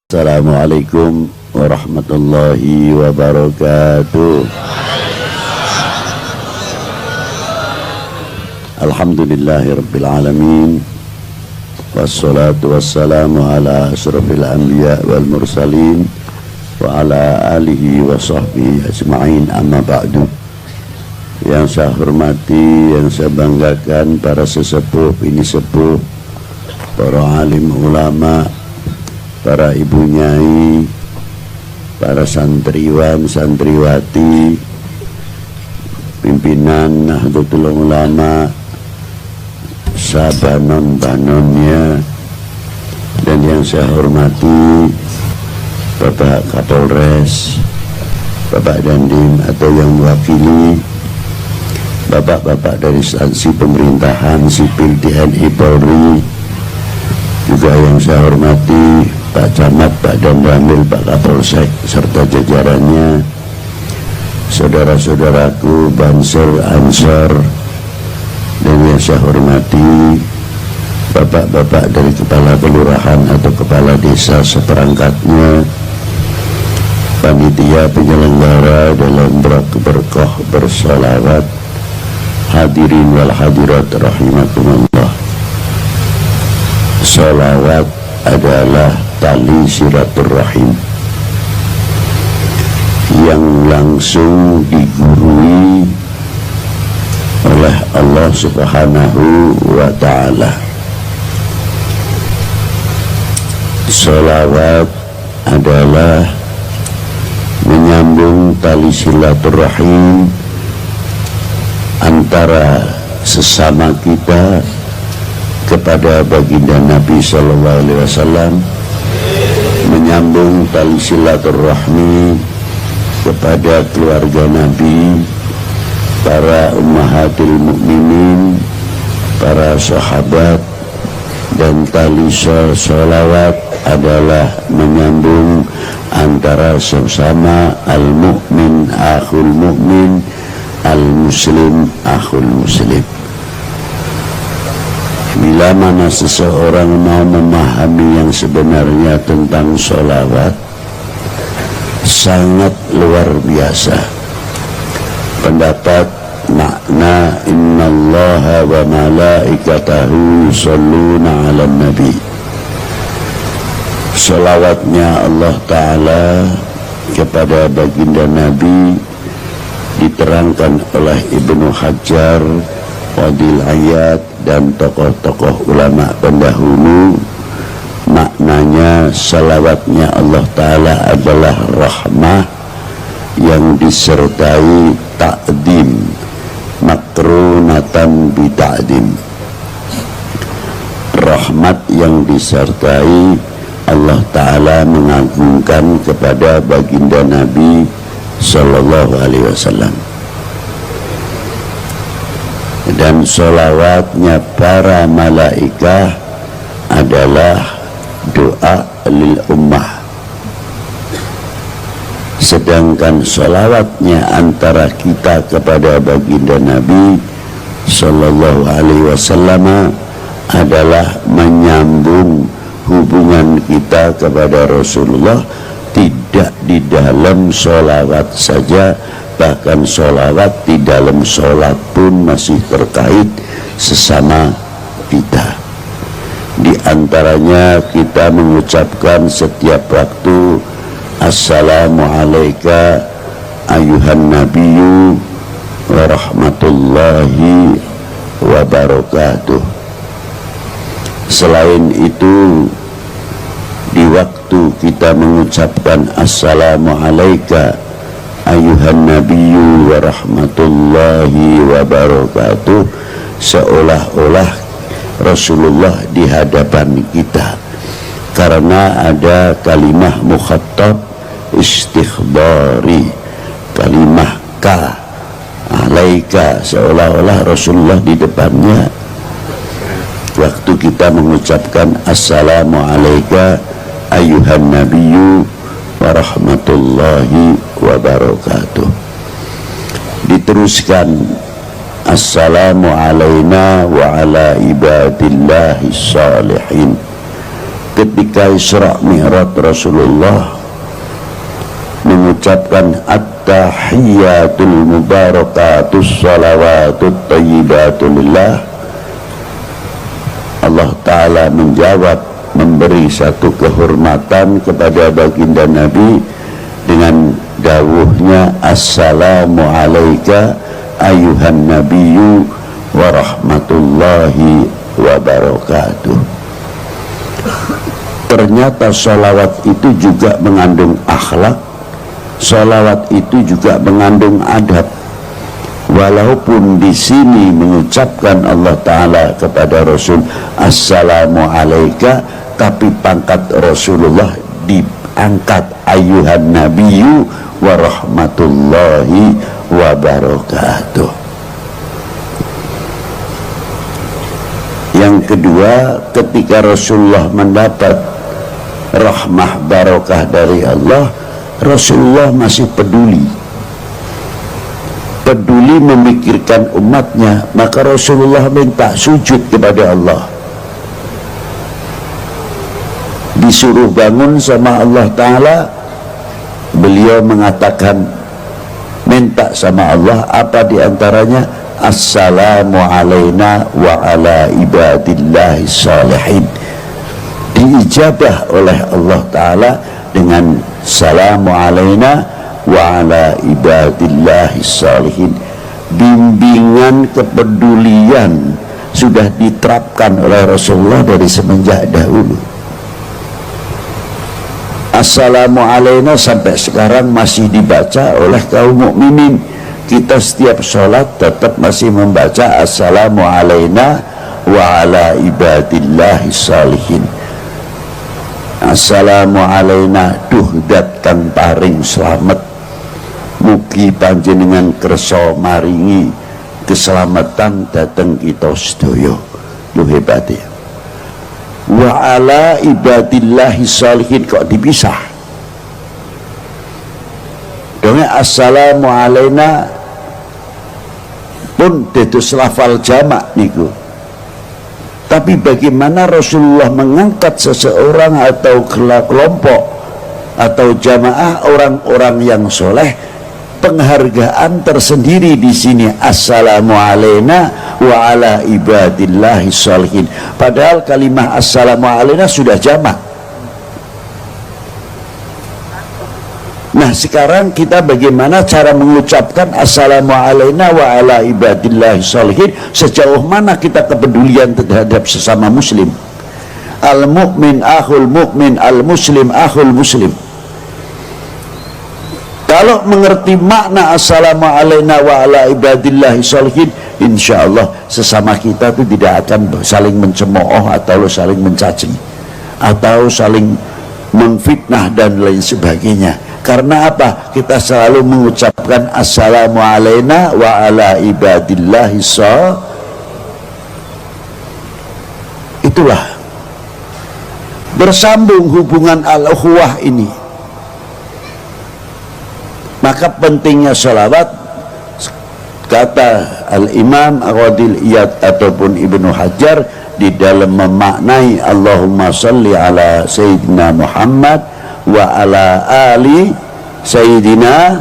Assalamualaikum warahmatullahi wabarakatuh. Alhamdulillahi rabbil alamin. Wassalatu wassalamu ala asyrafil anbiya wal mursalin wa ala alihi wa sahbihi ajma'in, amma ba'du. Yang saya hormati, yang saya banggakan para sesepuh, ini sepuh, para alim ulama, para ibu nyai, para santriwan, santriwati, pimpinan Nahdlatul Ulama, sabanon-banonnya, dan yang saya hormati Bapak Kapolres, Bapak Dandim atau yang mewakili bapak-bapak dari instansi pemerintahan sipil TNI Polri, juga yang saya hormati Pak Camat, Pak Danramil, Pak Kapolsek serta jajarannya, saudara-saudaraku Banser, Ansor, dan yang saya hormati bapak-bapak dari kepala kelurahan atau kepala desa seperangkatnya, panitia penyelenggara dalam berkah bersolawat, hadirin wal hadirat rahimakumullah. Solawat adalah tali silaturahim yang langsung digurui oleh Allah Subhanahu wa ta'ala. Solawat adalah menyambung tali silaturahim antara sesama kita kepada baginda Nabi Sallallahu Alaihi Wasallam, menyambung tali silaturahmi kepada keluarga Nabi, para ummahatil mukminin, para sahabat, dan tali sholawat adalah menyambung antara sesama al-mu'min akhul mu'min, al-muslim akhul muslim. Bila mana seseorang mau memahami yang sebenarnya tentang sholawat, sangat luar biasa. Pendapat makna innallaha wa malaikatahu yusholluna ala nabi, sholawatnya Allah Ta'ala kepada baginda Nabi diterangkan oleh Ibnu Hajar, Fadil Ayat, dan tokoh-tokoh ulama pendahulu. Maknanya salawatnya Allah Ta'ala adalah rahmah yang disertai ta'dim, makrunatan bita'dim, rahmat yang disertai Allah Ta'ala mengagungkan kepada baginda Nabi Sallallahu Alaihi Wasallam. Dan sholawatnya para malaikah adalah doa lil ummah, sedangkan sholawatnya antara kita kepada baginda Nabi Sallallahu Alaihi Wasallam adalah menyambung hubungan kita kepada Rasulullah, tidak di dalam sholawat saja, bahkan sholawat di dalam sholat pun masih terkait sesama kita. Di antaranya kita mengucapkan setiap waktu assalamualaikum ayuhan nabiyyu wa rahmatullahi wa barakatuh. Selain itu, di waktu kita mengucapkan assalamualaikum ayuhan nabiyyu wa rahmatullahi wa barakatuh, seolah-olah Rasulullah di hadapan kita, karena ada kalimah mukhattab istikhdari, kalimah ka alaika, seolah-olah Rasulullah di depannya waktu kita mengucapkan assalamualaikum ayuhan nabiyyu wa rahmatullahi wa barakatuh. Diteruskan assalamu alaina wa ala ibadillahi salihin, ketika Isra Mi'raj Rasulullah mengucapkan at-tahiyyatul mubarakatus salawatut thayyibatu lillah, Allah Ta'ala menjawab, memberi satu kehormatan kepada baginda Nabi dengan dawuhnya assalamu alayka ayuhan nabiyyu wa rahmatullahi wa barakatuh. Ternyata sholawat itu juga mengandung akhlak, sholawat itu juga mengandung adab. Walaupun di sini mengucapkan Allah Ta'ala kepada Rasul assalamu alayka, tapi pangkat Rasulullah diangkat ayuhan nabiyyu wa rahmatullahi wa barakatuh. Yang kedua, ketika Rasulullah mendapat rahmah barokah dari Allah, Rasulullah masih peduli memikirkan umatnya, maka Rasulullah minta sujud kepada Allah. Disuruh bangun sama Allah Ta'ala, beliau mengatakan, minta sama Allah apa diantaranya? Assalamu alayna wa ala ibadillahi salihin. Diijabah oleh Allah Ta'ala dengan salamu alayna wa ala ibadillahi salihin. Bimbingan kepedulian sudah diterapkan oleh Rasulullah dari semenjak dahulu. Assalamu alayna sampai sekarang masih dibaca oleh kaum mukminin. Kita setiap sholat tetap masih membaca assalamu alayna wa ala ibadillahi salihin. Assalamu alayna duhdat kang paring slamet, mugi panjenengan kersa maringi keselamatan dateng kita sedaya. Lu hebat ya. Wa ala ibadillahi salihin kok dipisah? Dongnya assalamu alayna pun dados lafal jamak niku. Tapi bagaimana Rasulullah mengangkat seseorang atau kelompok atau jamaah orang-orang yang soleh, penghargaan tersendiri di sini assalamu alayna wa ala ibadillahi sholihin. Padahal kalimah assalamu alayna sudah jamak. Nah sekarang kita bagaimana cara mengucapkan assalamu alayna wa ala ibadillahi sholihin, sejauh mana kita kepedulian terhadap sesama muslim. Al mu'min akhul mu'min, al muslim akhul muslim. Kalau mengerti makna assalamu alayna wa ala ibadillahi sholihin, insya Allah sesama kita itu tidak akan saling mencemooh atau saling mencaci atau saling memfitnah dan lain sebagainya. Karena apa? Kita selalu mengucapkan assalamu alayna wa ala ibadillahi itulah bersambung hubungan al-ukhuwah ini. Maka pentingnya sholawat, kata al-imam Al-Qadil Iyad ataupun Ibnu Hajar di dalam memaknai Allahumma salli ala Sayyidina Muhammad wa ala ali Sayyidina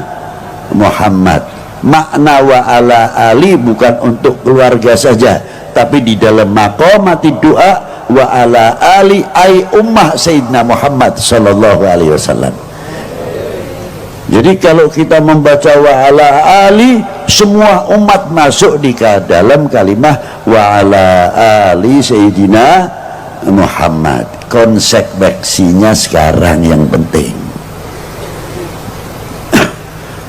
Muhammad. Makna wa ala ali bukan untuk keluarga saja, tapi di dalam maqamati doa wa ala ali ay ummah Sayyidina Muhammad sallallahu alaihi wasallam. Jadi kalau kita membaca wa ala ali, semua umat masuk di dalam kalimah wa ala ali Sayyidina Muhammad. Konsekuensinya sekarang yang penting,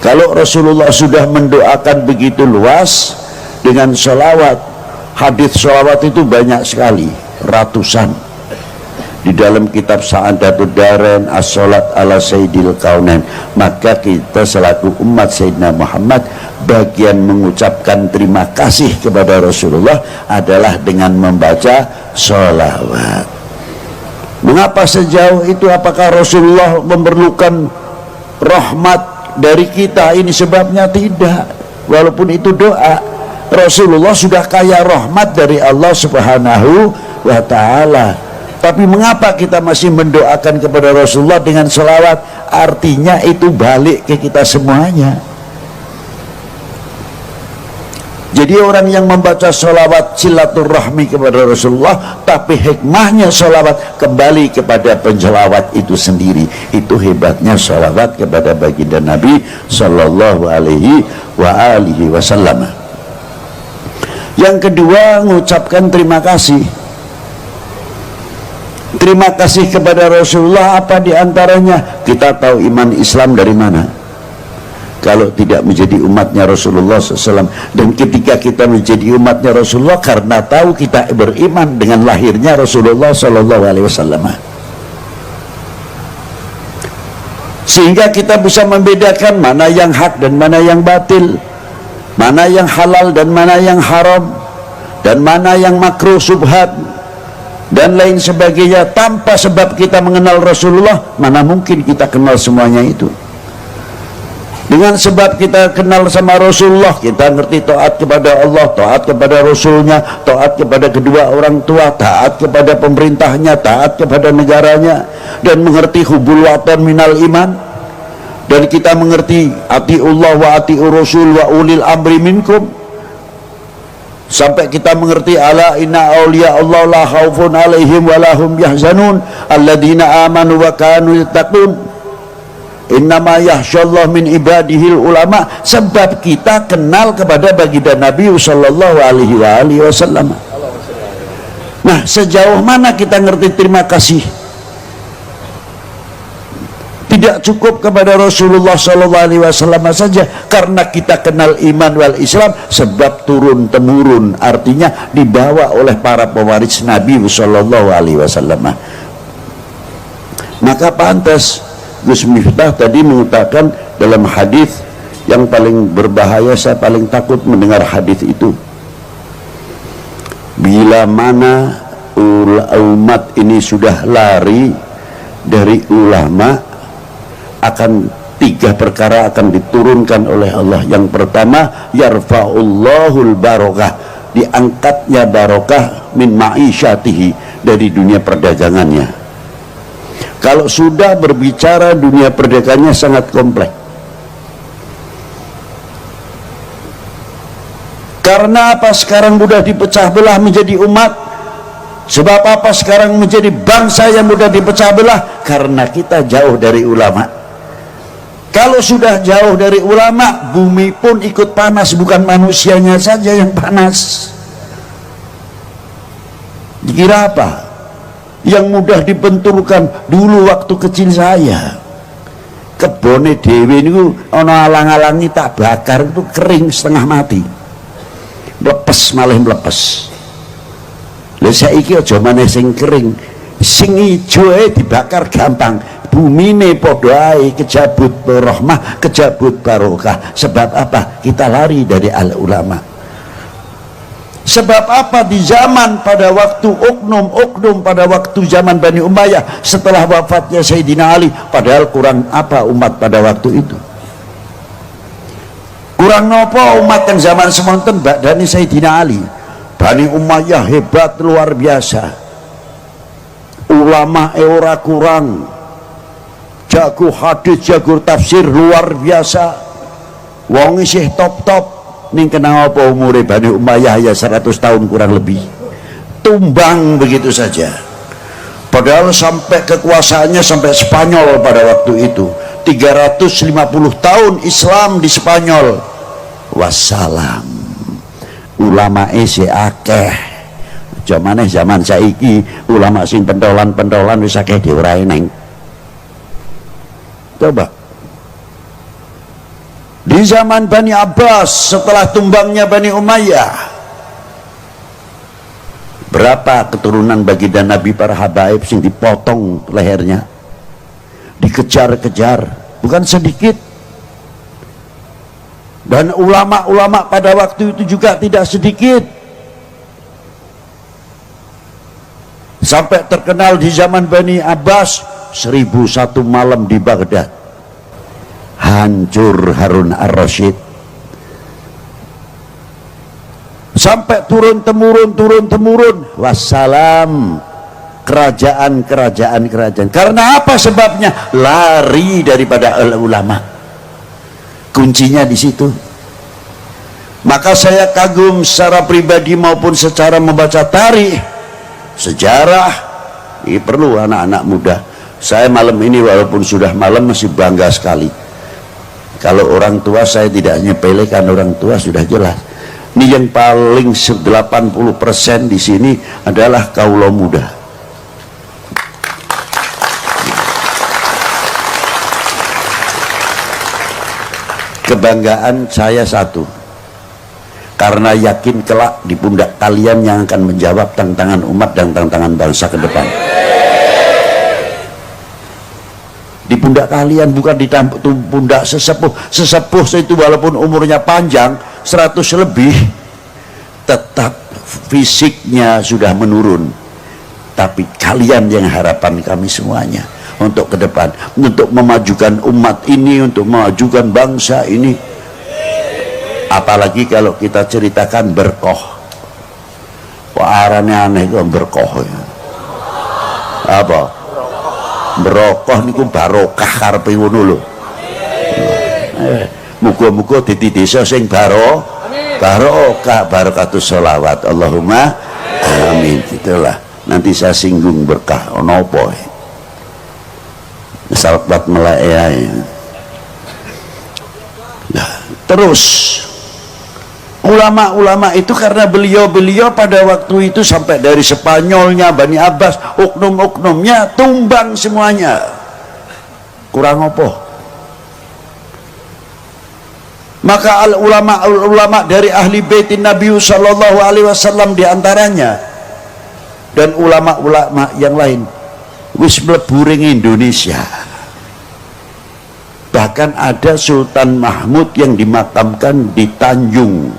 kalau Rasulullah sudah mendoakan begitu luas dengan sholawat, hadits sholawat itu banyak sekali, ratusan. Di dalam kitab Sa'adatud Darain as-sholat ala Sayyidil Kaunain, maka kita selaku umat Sayyidina Muhammad bagian mengucapkan terima kasih kepada Rasulullah adalah dengan membaca sholawat. Mengapa sejauh itu? Apakah Rasulullah memerlukan rahmat dari kita? Ini sebabnya tidak. Walaupun itu doa, Rasulullah sudah kaya rahmat dari Allah Subhanahu wa ta'ala. Tapi mengapa kita masih mendoakan kepada Rasulullah dengan selawat? Artinya itu balik ke kita semuanya. Jadi orang yang membaca sholawat silaturahmi kepada Rasulullah, tapi hikmahnya sholawat kembali kepada penselawat itu sendiri. Itu hebatnya sholawat kepada baginda Nabi Sallallahu Alaihi Wasallam. Yang kedua, mengucapkan terima kasih. Terima kasih kepada Rasulullah, apa diantaranya? Kita tahu iman Islam dari mana? Kalau tidak menjadi umatnya Rasulullah SAW. Dan ketika kita menjadi umatnya Rasulullah, karena tahu kita beriman dengan lahirnya Rasulullah SAW, sehingga kita bisa membedakan mana yang hak dan mana yang batil, mana yang halal dan mana yang haram, dan mana yang makruh subhat dan lain sebagainya. Tanpa sebab kita mengenal Rasulullah, mana mungkin kita kenal semuanya itu. Dengan sebab kita kenal sama Rasulullah, kita ngerti taat kepada Allah, taat kepada Rasulnya, taat kepada kedua orang tua, taat kepada pemerintahnya, taat kepada negaranya, dan mengerti hubul watan minal iman. Dan kita mengerti atiullah wa atiur rasul wa ulil amri minkum, sampai kita mengerti ala inna awliya Allah la khaufun alaihim wa lahum yahzanun alladzina amanu wa kanu yattaqun innama yahsyallahu min ibadihil ulama. Sebab kita kenal kepada baginda Nabi sallallahu alaihi wasallam. Nah, sejauh mana kita ngerti terima kasih? Tidak cukup kepada Rasulullah sallallahu alaihi wasallam saja, karena kita kenal iman wal Islam sebab turun temurun, artinya dibawa oleh para pewaris Nabi sallallahu alaihi wasallam. Maka pantas Gus Miftah tadi mengatakan dalam hadis yang paling berbahaya, saya paling takut mendengar hadis itu. Bila mana umat ini sudah lari dari ulama, akan tiga perkara akan diturunkan oleh Allah. Yang pertama, yarfa'ullahul barokah, diangkatnya barokah min ma'isyatihi, dari dunia perdagangannya. Kalau sudah berbicara dunia perdagangannya sangat kompleks. Karena apa sekarang mudah dipecah belah menjadi umat? Sebab apa sekarang menjadi bangsa yang mudah dipecah belah? Karena kita jauh dari ulama. Kalau sudah jauh dari ulama, bumi pun ikut panas, bukan manusianya saja yang panas. Dikira apa? Yang mudah dibenturkan. Dulu waktu kecil saya, kebone dewe niku ana alang-alangi tak bakar, itu kering setengah mati, mlepes, malah mlepes. Lha saiki aja maneh sing kering, sing ijo dibakar gampang. Bumine padha ae kejabut rahmah, kejabut barokah. Sebab apa? Kita lari dari al ulama. Sebab apa? Di zaman pada waktu oknum pada waktu zaman Bani Umayyah, setelah wafatnya Sayyidina Ali, padahal kurang apa umat pada waktu itu? Kurang nopo umat yang zaman semonten badani Sayyidina Ali? Bani Umayyah hebat luar biasa, ulama ora kurang, jago hadis, jago tafsir luar biasa, wong isih top-top. Ning kena apa umure Bani Umayyah ya 100 tahun kurang lebih, tumbang begitu saja. Padahal sampai kekuasaannya sampai Spanyol pada waktu itu, 350 tahun Islam di Spanyol. Wassalam, ulama isi akeh. Jamane zaman saiki ulama sing pentolan-pentolan wis akeh diurai neng. Coba di zaman Bani Abbas, setelah tumbangnya Bani Umayyah, berapa keturunan baginda Nabi para habaib sing dipotong lehernya, dikejar-kejar, bukan sedikit. Dan ulama-ulama pada waktu itu juga tidak sedikit. Sampai terkenal di zaman Bani Abbas, 1001 malam di Baghdad, hancur Harun ar-Rasyid. Sampai turun temurun, wassalam, kerajaan. Karena apa sebabnya? Lari daripada ulama. Kuncinya di situ. Maka saya kagum secara pribadi maupun secara membaca tarikh, sejarah. Ini perlu anak-anak muda. Saya malam ini walaupun sudah malam masih bangga sekali. Kalau orang tua saya tidak nyepelekan, orang tua sudah jelas. Ini yang paling 80% di sini adalah kaula muda. Kebanggaan saya satu, karena yakin kelak di pundak kalian yang akan menjawab tantangan umat dan tantangan bangsa ke depan. Di pundak kalian, bukan di pundak sesepuh. Sesepuh itu walaupun umurnya panjang 100 lebih, tetap fisiknya sudah menurun. Tapi kalian yang harapan kami semuanya untuk ke depan, untuk memajukan umat ini, untuk memajukan bangsa ini. Apalagi kalau kita ceritakan berkoh. Wah, aneh kok berkoh ya. Apa? Berokah niku barokah karepe ngono lho. Muga-muga dadi desa sing barokah, barakatus sholawat. Allahumma amin. Itulah. Nanti saya singgung berkah ono apa. Salawat melek. Nah, terus ulama-ulama itu karena beliau pada waktu itu sampai dari Spanyolnya, Bani Abbas, oknum-oknumnya tumbang semuanya. Kurang apa? Maka ulama-ulama dari ahli baitin Nabi sallallahu alaihi wasallam diantaranya, dan ulama-ulama yang lain wis mlebu ring Indonesia. Bahkan ada Sultan Mahmud yang dimakamkan di Tanjung,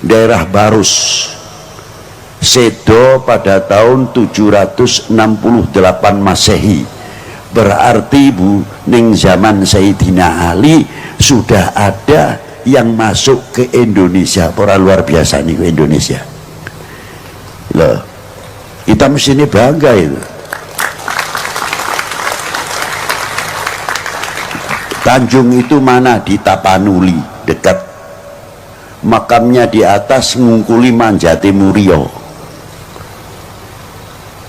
daerah Barus, sedo pada tahun 768 Masehi. Berarti Bu, ning zaman Sayyidina Ali sudah ada yang masuk ke Indonesia. Orang luar biasa nih ke Indonesia loh. Kita mesti ini bangga itu. Tanjung itu mana? Di Tapanuli, dekat. Makamnya di atas Ngungkuli Manjati Murio.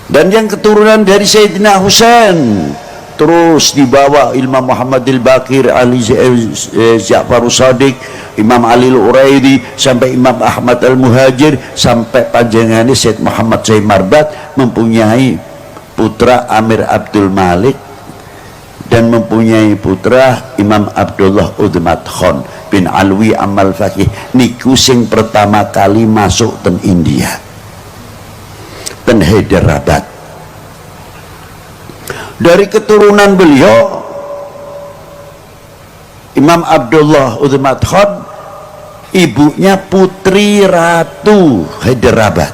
Dan yang keturunan dari Sayyidina Husain terus dibawa Imam Muhammadil Baqir, Ali Ja'farus Shadiq, Imam Ali Al-Uraidi, sampai Imam Ahmad Al-Muhajir, sampai panjangannya Syed Muhammad Syekh Marbat mempunyai putra Amir Abdul Malik dan mempunyai putra Imam Abdullah Udmat Khan bin Alwi Amal Faqih. Niku sing pertama kali masuk ten India, ten Hyderabad. Dari keturunan beliau Imam Abdullah Udmat Khan, ibunya Putri Ratu Hyderabad,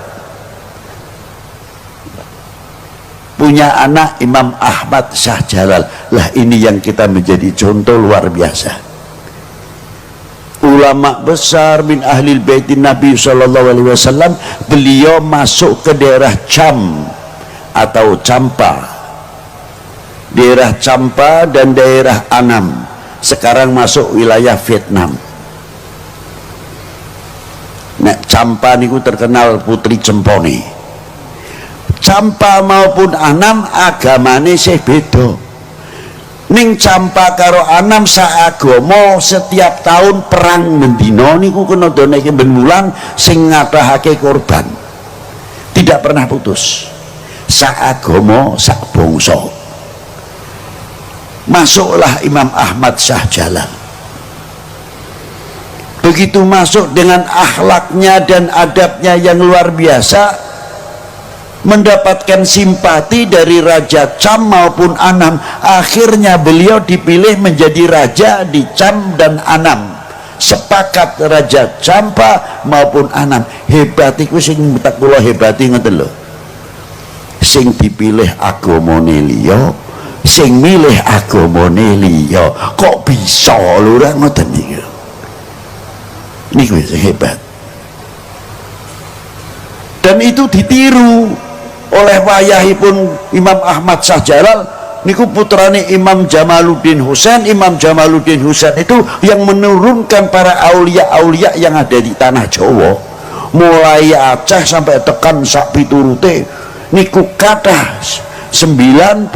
punya anak Imam Ahmad Shah Jalal. Lah ini yang kita menjadi contoh luar biasa. Ulama besar min ahli baitin Nabi sallallahu alaihi wasallam, beliau masuk ke daerah Cham atau Champa. Daerah Champa dan daerah Annam sekarang masuk wilayah Vietnam. Nah, Champa niku terkenal putri Cempone. Champa maupun Annam agamane sih beda. Ning Champa karo Annam saagama, setiap tahun perang mendino niku kena doneke ben wulan sing ngathahake korban. Tidak pernah putus. Saagama, sak bangsa. Masuklah Imam Ahmad Shah Jalal. Begitu masuk dengan akhlaknya dan adabnya yang luar biasa, mendapatkan simpati dari Raja Cham maupun Annam. Akhirnya beliau dipilih menjadi raja di Cham dan Annam. Sepakat Raja Champa maupun Annam. Hebat iku sing tak kula hebati ngoten lho. Sing dipilih agamane liya, sing milih agamane liya. Kok bisa lho ora ngoten niku. Niku sing hebat. Dan itu ditiru. oleh wayahipun Imam Ahmad Shah Jalal niku putrane Imam Jamaluddin Husain. Imam Jamaluddin Husain itu yang menurunkan para aulia-aulia yang ada di tanah Jawa, mulai Aceh sampai tekan sak piturute niku kathah 90%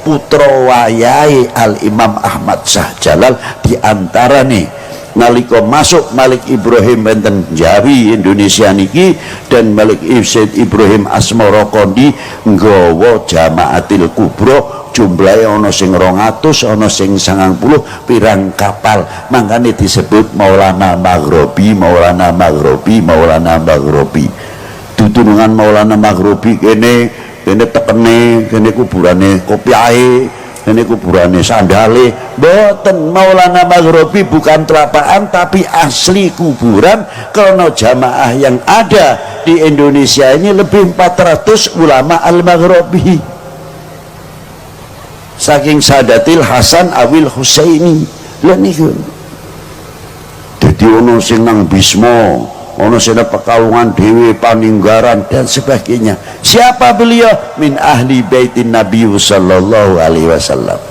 putra wayahe Al Imam Ahmad Shah Jalal. Diantara nih nalika masuk Malik Ibrahim benten Jawi Indonesia niki dan Malik Said Ibrahim Asmara Kondi nggawa Jamaatil Kubra, jumlahe ana sing 200 ana sing 90 pirang kapal, mangkane disebut Maulana Maghribi. Maulana Maghribi, Maulana Maghribi. Tutulungan Maulana Maghribi kene tekene, kene kuburane kopiahe, ini kuburane sandale. Boten, Maulana Maghribi bukan telapaan tapi asli kuburan, karena jamaah yang ada di Indonesia ini lebih 400 ulama Al-Maghribi, saking Sadatil Hasan Awil Husaini. Lha niku dadi ono sing nang Bisma, ono sing Pekalongan Dewi, Paninggaran dan sebagainya. Siapa beliau? Min ahli baitin Nabi sallallahu alaihi wasallam.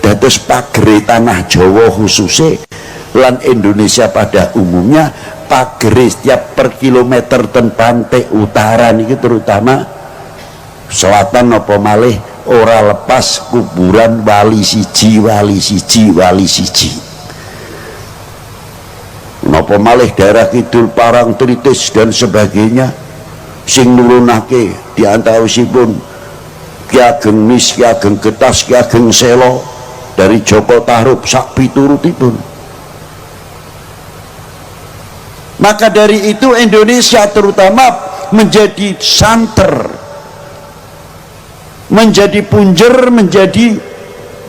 Dados pagere tanah Jawa khususnya lan Indonesia pada umumnya, pagere setiap per kilometer ten pantai utara niki terutama selatan apa malih ora lepas kuburan wali siji, wali siji, wali siji. Napa malih daerah kidul Parang Tritis dan sebagainya sing nurunake diantawisipun Ki Ageng Nis, Ki Ageng Getas, Ki Ageng Selo dari Joko Tarub sak piturutipun. Maka dari itu Indonesia terutama menjadi santer, menjadi punjer, menjadi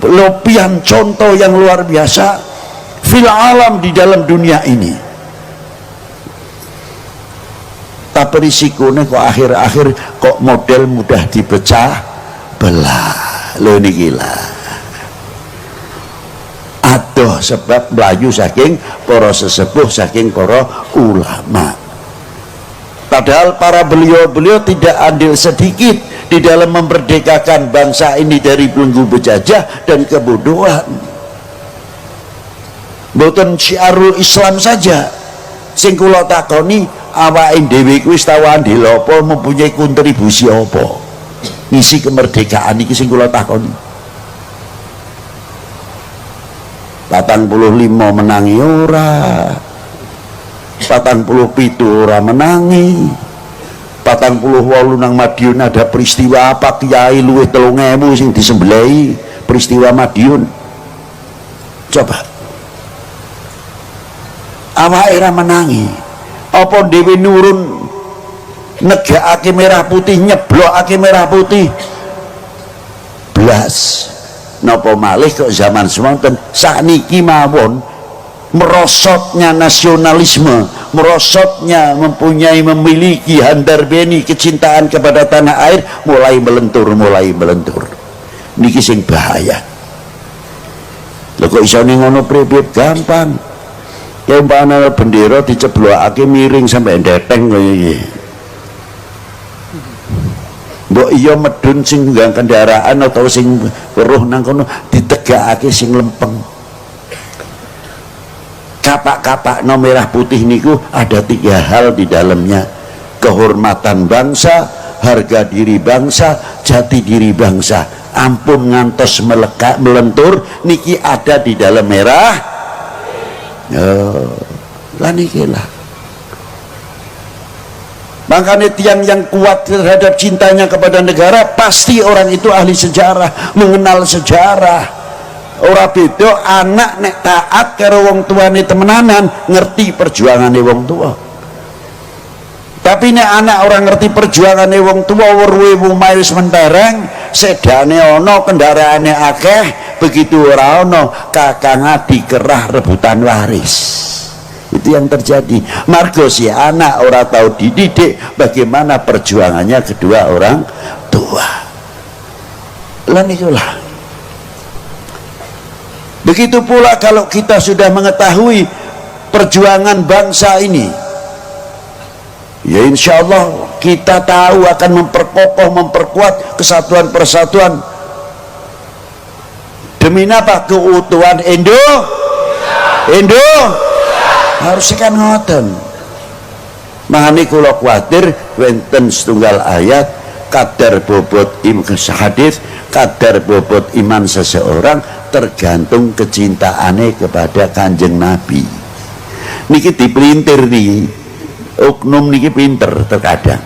lopian contoh yang luar biasa fil alam, di dalam dunia ini. Tapi risikonya kok akhir-akhir kok model mudah dipecah belah. Lho niki lah. Aduh, sebab melayu saking para sesepuh, saking para ulama. Padahal para beliau-beliau tidak andil sedikit di dalam memerdekakan bangsa ini dari belenggu penjajah dan kebodohan. Mboten syiarul Islam saja sing kula takoni, awake dhewe kuwi wis tau andil apa, mempunyai kontribusi apa ngisi kemerdekaan iki, sing kula takoni. 45 menangi ora, 47 ora menangi, 48 nang Madiun ada peristiwa apa, kiai luwih 3.000 sing disembelih peristiwa Madiun. Coba awake ora menangi, apa dhewe nurun negakake merah putih, nyeblokake merah putih blas. Napa malih kok zaman semonten sakniki mawon merosotnya nasionalisme, merosotnya memiliki handar beni kecintaan kepada tanah air mulai melentur. Niki sing bahaya. Lho kok iso ngono pripit? Gampang. Ya umpamane bendera diceblokake miring sampai ndeteng kaya iki. Mbok iya medun sing nggang kendaraan atau sing weruh nang kono ditegakake sing lempeng. Kapak-kapak no merah putih niku ada 3 hal di dalamnya: kehormatan bangsa, harga diri bangsa, jati diri bangsa. Ampun ngantos melekat melentur niki ada di dalam merah. Lah niki lah. Makanya tiang yang kuat terhadap cintanya kepada negara pasti orang itu ahli sejarah, mengenal sejarah. Ora beda anak nek taat karo wong tuane temenanan, ngerti perjuangane wong tua. Tapi nek anak orang ngerti perjuangane wong tua, weruhe omahe wis mentereng, sedane ana, kendaraane akeh, begitu ora ana, kakang adik kerah rebutan waris. Itu yang terjadi. Margo si anak ora tahu dididik bagaimana perjuangannya kedua orang tua. Lan itulah. Begitu pula kalau kita sudah mengetahui perjuangan bangsa ini, Ya insya Allah kita tahu akan memperkokoh, memperkuat kesatuan persatuan demi apa? Keutuhan Indo harus kan ngoten. Makanya kula kuatir wenten setunggal ayat kadar bobot hadis, kadar bobot iman seseorang tergantung kecintaannya kepada Kanjeng Nabi. Niki dipelintir nih, oknum niki pinter terkadang.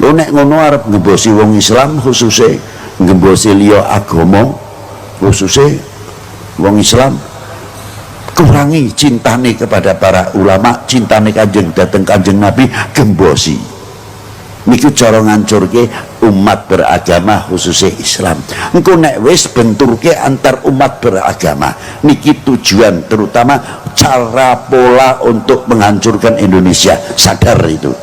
Lo nek ngono arep ngembosi wong Islam, khususnya ngembosi liya agama, khususnya wong Islam, kurangi cintane kepada para ulama, cintane Kanjeng dateng Kanjeng Nabi, gembosi. Niku cara ngancurke umat beragama khususnya Islam. Engko nek wis benturke antar umat beragama, niki tujuan terutama cara pola untuk menghancurkan Indonesia. Sadar itu.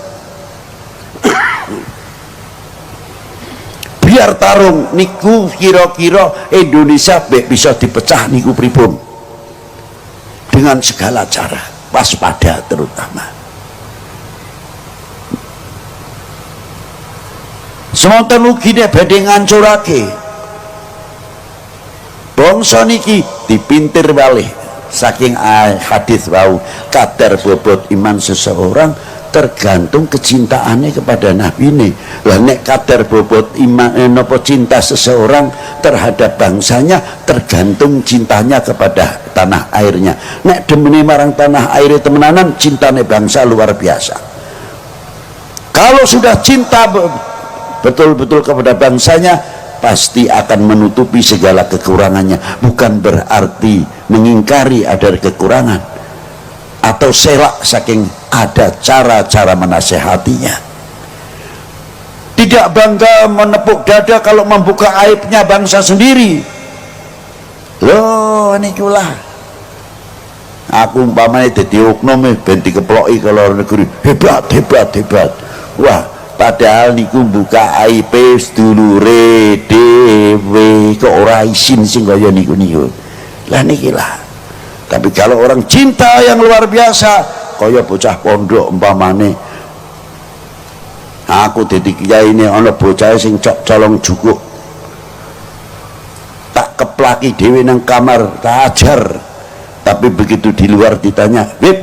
Biar tarung niku kira-kira Indonesia bisa dipecah niku pripun? Dengan segala cara, waspada terutama. Semonten ugi nek badhe ngancurake bangsa niki dipintir balik saking hadis wau, kadar bobot iman seseorang tergantung kecintaannya kepada Nabi ini. Lah nek kadar bobot iman nopo cinta seseorang terhadap bangsanya tergantung cintanya kepada tanah airnya. Nek demene marang tanah air temenanan, cintane bangsa luar biasa. Kalau sudah cinta betul-betul kepada bangsanya, pasti akan menutupi segala kekurangannya. Bukan berarti mengingkari ada kekurangan atau selak, saking ada cara-cara menasehatinya. Tidak bangga menepuk dada kalau membuka aibnya bangsa sendiri. Loh nikulah aku umpamanya dadi oknum ben dikeploki ke luar negeri, hebat. Wah, padahal niku buka aib sedulure dhewe kok ora isin sing kaya niku. Lah nikilah. Tapi kalau orang cinta yang luar biasa, kaya bocah pondok umpamane, aku dadi kiai ini ana bocah sing colong jukuk, tak keplaki dhewe nang kamar, tak ajar. Tapi begitu di luar ditanya, "Bib,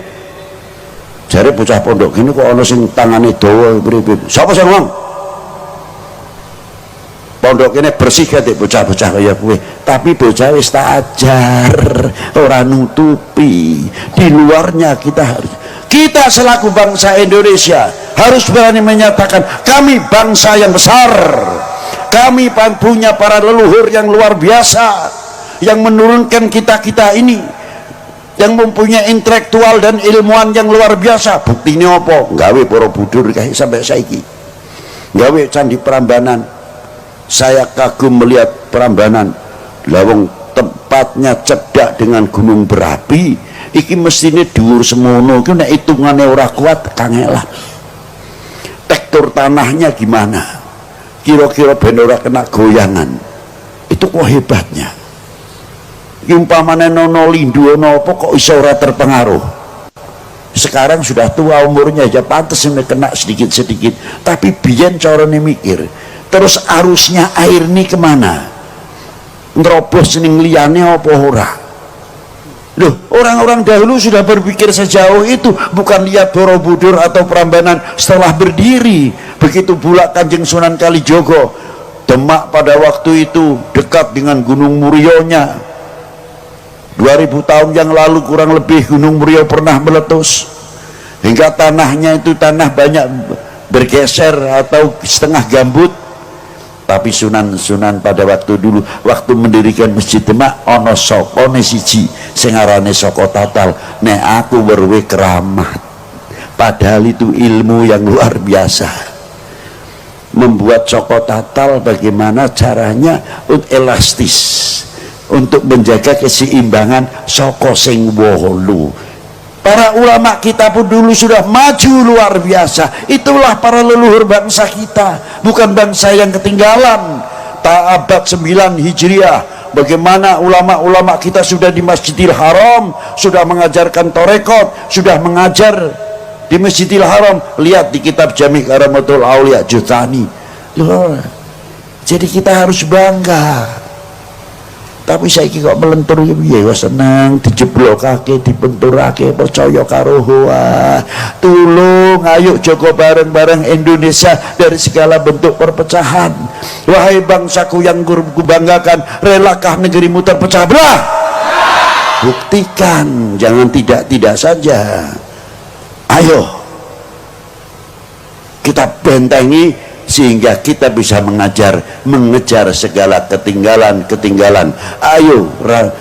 jare bocah pondok gini kok ana sing tangane dawa pripun? Sapa sing ngomong?" Pondok ini bersih kate bocah-bocah kaya kowe, tapi bocah wis tak ajar, ora nutupi. Di luarnya kita selaku bangsa Indonesia harus berani menyatakan kami bangsa yang besar, kami punya para leluhur yang luar biasa yang menurunkan kita ini, yang mempunyai intelektual dan ilmuwan yang luar biasa. Buktinya apa? Gawe Borobudur kayak sampai saiki, gawe Candi Prambanan. Saya kagum melihat Prambanan, lawang tempatnya cedak dengan gunung berapi. Iki mestine dhuwur semono, iki nek hitungane ora kuat kangelan. Tekstur tanahnya gimana? Kira-kira ben ora kena goyangan. Itu kok hebatnya. Iki umpamane nono lindu ana apa kok iso ora terpengaruh. Sekarang sudah tua umurnya, ya pantes ini kena sedikit-sedikit. Tapi biyen carane mikir, terus arusnya air ini kemana? Ngerobos ning liyane apa ora? Loh, orang-orang dahulu sudah berpikir sejauh itu, bukan lihat Borobudur atau Prambanan setelah berdiri. Begitu pula Kanjeng Sunan Kalijogo, Demak pada waktu itu dekat dengan Gunung Murionya. 2000 tahun yang lalu kurang lebih Gunung Murio pernah meletus, hingga tanahnya itu tanah banyak bergeser atau setengah gambut. Tapi Sunan pada waktu dulu, waktu mendirikan Masjid Demak, ono sokone siji sing arane Soko Tatal, nek aku berwe keramat. Padahal itu ilmu yang luar biasa. Membuat Soko Tatal bagaimana caranya elastis untuk menjaga keseimbangan soko sing wolu. Para ulama kita pun dulu sudah maju luar biasa. Itulah para leluhur bangsa kita, bukan bangsa yang ketinggalan. Abad 9 Hijriah, bagaimana ulama-ulama kita sudah di Masjidil Haram, sudah mengajarkan torekot, sudah mengajar di Masjidil Haram, lihat di kitab Jami' Karamatul Aulia Jutani. Jadi kita harus bangga. Tapi saiki kok melentur piye wis seneng dijeblokake, dibenturake, percaya karo hoa. Tulung ayo jaga bareng-bareng Indonesia dari segala bentuk perpecahan. Wahai bangsaku yang kubanggakan, relakah negerimu terpecah belah? Buktikan, jangan tidak saja. Ayo kita bentengi sehingga kita bisa mengejar segala ketinggalan. Ayo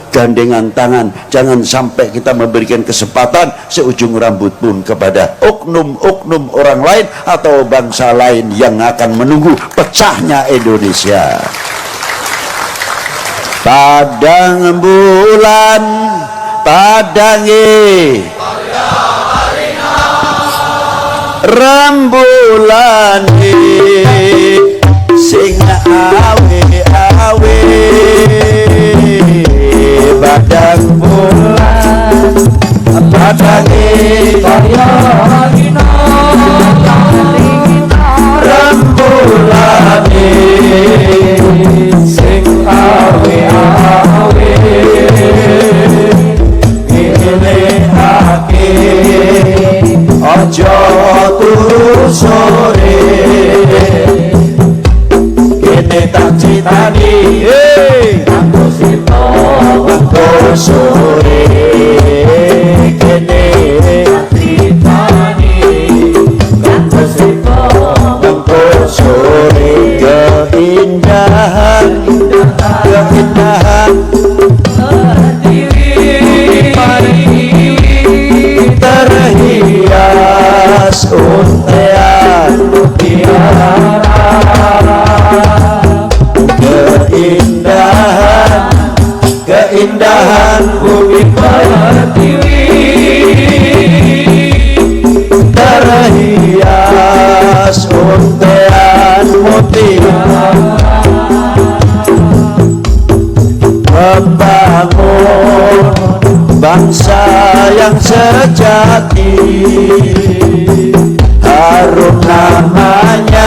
gandengan tangan, jangan sampai kita memberikan kesempatan seujung rambut pun kepada oknum-oknum orang lain atau bangsa lain yang akan menunggu pecahnya Indonesia. Padang bulan padangi rembulane sing awe-awe, padang bulan padangi kaya dina rembulane sing awe-awe, pilihake ojo turu sore, kene tak citani aku sito wektu sore, kene tak citani aku sito wektu sore. Keindahan terhias untean mutiara, keindahan bumi pertiwi terhias untean mutiara, membangun bangsa yang sejati, harum namanya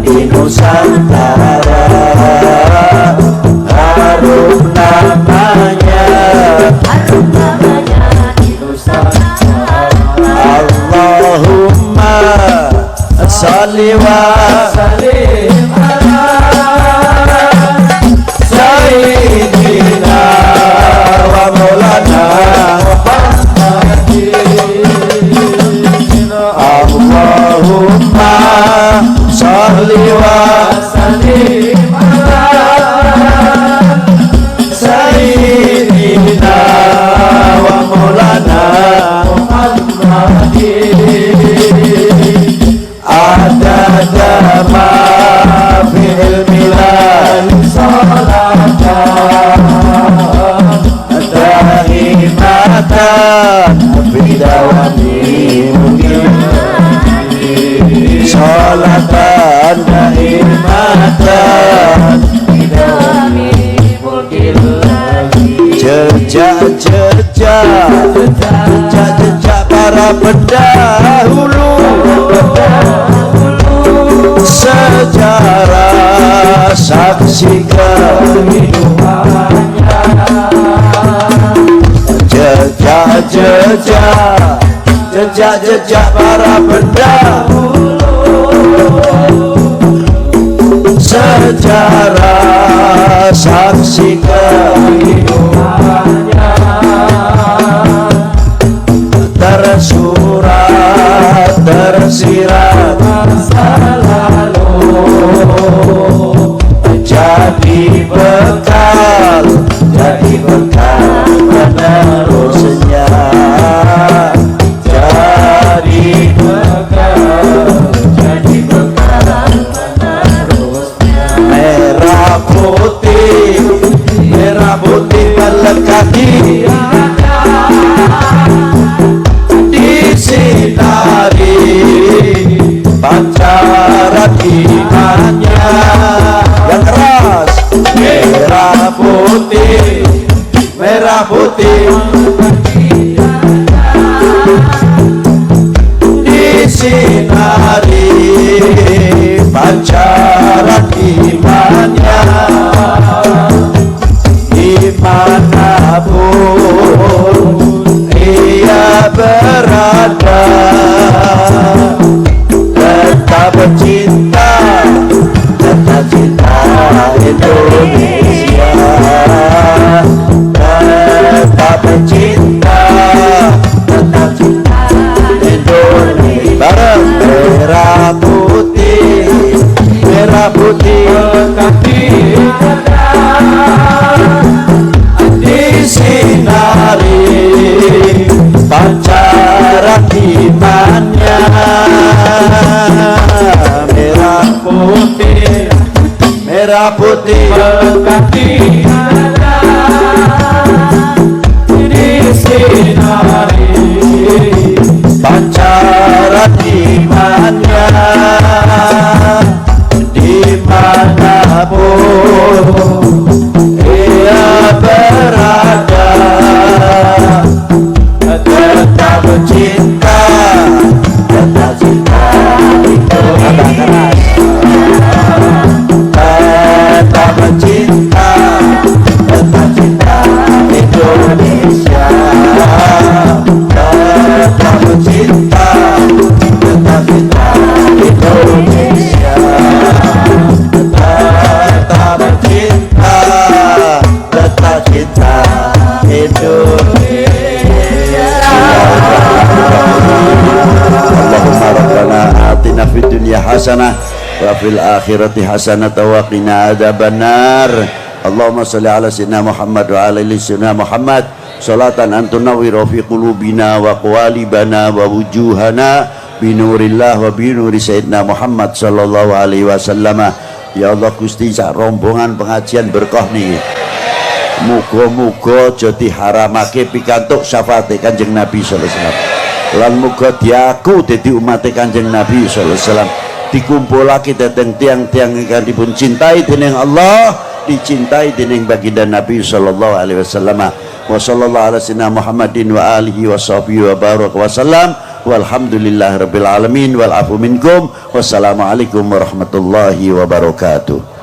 di Nusantara, harum namanya di Nusantara. Allahumma sholli wa sallim ala sayyidina wa maulana Muhammadin. Allahumma sholli wa sallim ala sayyidina wa maulana Muhammadin. Adada ma fil milal salatan dahimatan bidawani mungkin salatan dahimatan bidawani mungkin jejak para pendahulu, sejarah saksi kehidupannya, jejak para pendahulu, sejarah saksi kehidupannya, tersurat tersirat masa lalu, jadi bekal penerusnya, jadi bekal penerusnya. Merah putih melekati disinari pancar disinari pancaran imannya dimanapun ia berada, tetap cinta Indonesia, tetap cinta Indonesia. Bareng merah putih kaki disinari pancaran imannya, merah putih kaki disinari pancaran imannya, dimanapun ia berada, tetap cinta itu abang keras, tetap cinta Indonesia, tetap cinta Indonesia, tetap cinta Indonesia. Allahumma rabbana atina fid dunya hasanah wa fil akhirati hasanah wa qina adzabannar. Allahumma shalli ala sayyidina Muhammad wa ala ali sayyidina Muhammad salatan antunawwiru fi qulubina wa qawalibana wa wujuhana binurillah wa binuri sayyidina Muhammad sallallahu alaihi wasallam. Ya Allah Gusti, sak rombongan pengajian berkah niki, muga-muga aja diharamake pikantuk syafaate Kanjeng Nabi sallallahu alaihi wasallam, lan muga diaku dadi umate Kanjeng Nabi sallallahu alaihi wasallam, dikumpulake dhateng tiang-tiang ingkang dipun cintai dening Allah, dicintai dening baginda Nabi sallallahu alaihi wasallam. Wa sallallahu ala sayyidina Muhammadin wa alihi wa sahbihi wa baraka wa sallam, walhamdulillahirabbil alamin wal afu minkum. Wassalamualaikum warahmatullahi wabarakatuh.